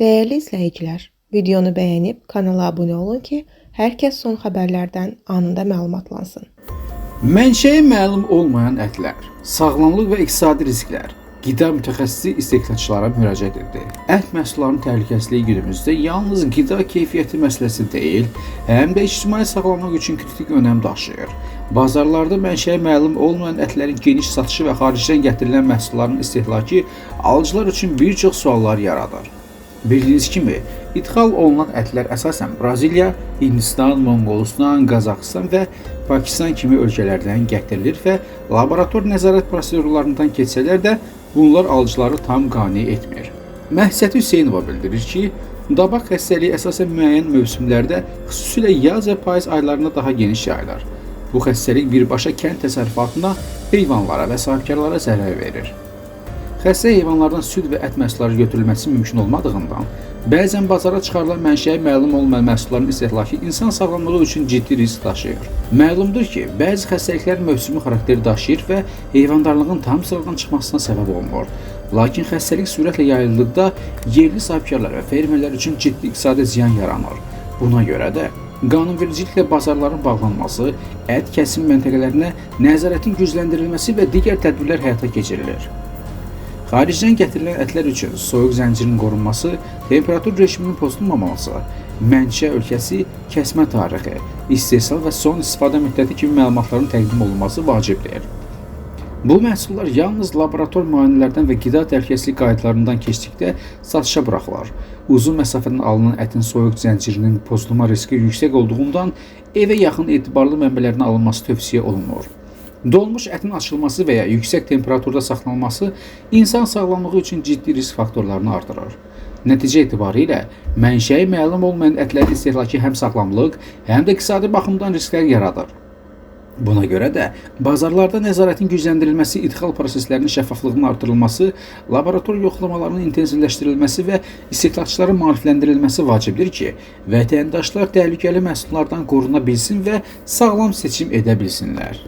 Değerli izləyicilər, videonu bəyənib kanala abunə olun ki, hər kəs son xəbərlərdən anında məlumatlansın. Mənşəyi məlum olmayan ətlər, sağlamlıq və iqtisadi risklər, qida mütəxəssisi istehsalçılara müraciət etdi. Ət məhsullarının təhlükəsizliyi günümüzdə yalnız qida keyfiyyəti məsələsi deyil, həm də ictimai sağlamlıq üçün kritik önəm daşıyır. Bazarlarda mənşəyi məlum olmayan ətlərin geniş satışı və xaricdən gətirilən məhsulların istehlakı alıcılar üçün bir çox suallar yaradır. Bildiyiniz kimi, ithal olunan ətlər əsasən Braziliya, Hindistan, Monqolistan, Qazaxıstan və Pakistan kimi ölkələrdən gətirilir və laborator nəzarət prosedurlarından keçsələr də bunlar alıcıları tam qane etmir. Məhsəti Hüseynova bildirir ki, dabaq xəstəliyi əsasən müəyyən mövsümlərdə, xüsusilə yaz və payız aylarında daha geniş yayılır. Bu xəstəlik birbaşa kənd təsərrüfatına, heyvanlara və sahibkarlara zərər verir. Xəstə heyvanlardan süd və ət məhsulları götürülməsi mümkün olmadığından, bəzən bazara çıxarılan mənşəyi məlum olmayan məhsulların istehlakı insan sağlamlığı üçün ciddi risk daşıyır. Məlumdur ki, bəzi xəstəliklər mövsümi xarakteri daşıyır və heyvandarlığın tam sıradan çıxmasına səbəb olmur. Lakin xəstəlik sürətlə yayıldıqda yerli sahibkarlar və fermerlər üçün ciddi iqtisadi ziyan yaranır. Buna görə də qanunvericiliklə bazarların bağlanması, ət kəsim məntəqələrinə nəzarətin gücləndirilməsi və digər tədbirlər həyata keçirilir. Xaricdən gətirilən ətlər üçün soyuq zəncirinin qorunması, temperatur rejiminin pozulmaması, mənşə ölkəsi, kəsmə tarixi, istehsal və son istifadə müddəti kimi məlumatların təqdim olunması vacibdir. Bu məhsullar yalnız laborator müayinələrdən və qida təhlükəsizlik qaydalarından keçdikdə satışa buraxılır. Uzun məsafədən alınan ətin soyuq zəncirinin pozulma riski yüksək olduğundan evə yaxın etibarlı mənbələrdən alınması tövsiyə olunur. Dolmuş ətin açılması və ya yüksək temperaturda saxlanılması insan sağlamlığı üçün ciddi risk faktorlarını artırır. Nəticə etibarilə mənşəyi məlum olmayan ətlərin istehlakı həm sağlamlıq, həm də iqtisadi baxımdan risklər yaradır. Buna görə də bazarlarda nəzarətin gücləndirilməsi, idxal proseslərinin şəffaflığının artırılması, laborator yoxlamalarının intensivləşdirilməsi və istehlakçıların maarifləndirilməsi vacibdir ki, vətəndaşlar təhlükəli məhsullardan qoruna bilsin və sağlam seçim edə bilsinlər.